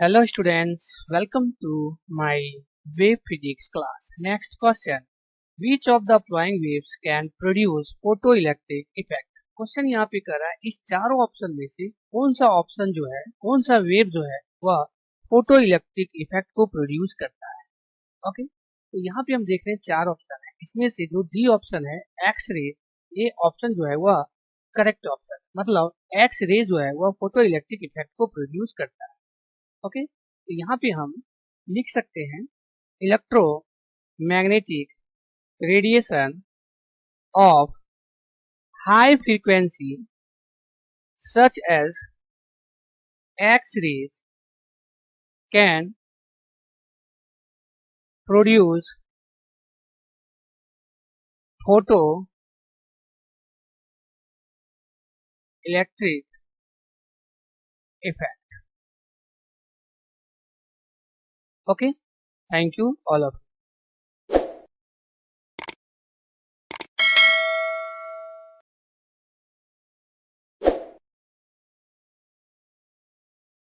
Hello students, welcome to my wave physics class. Next question. Which of the following waves can produce photoelectric effect? Question यहाँ पे कर रहा है इस चारों ऑप्शन में से कौन सा ऑप्शन जो है कौन सा वेव जो है वह फोटो इलेक्ट्रिक इफेक्ट को प्रोड्यूस करता है। ओके, तो यहाँ पे हम देख रहे हैं चार ऑप्शन है, इसमें से जो डी ऑप्शन है एक्स रे, ये ऑप्शन जो है वह करेक्ट ऑप्शन, मतलब एक्स रे जो है वह फोटो इलेक्ट्रिक इफेक्ट को प्रोड्यूस करता है। ओके, तो यहाँ पे हम लिख सकते हैं electromagnetic radiation of high frequency such as X rays can produce photoelectric effect. Okay, thank you all of you.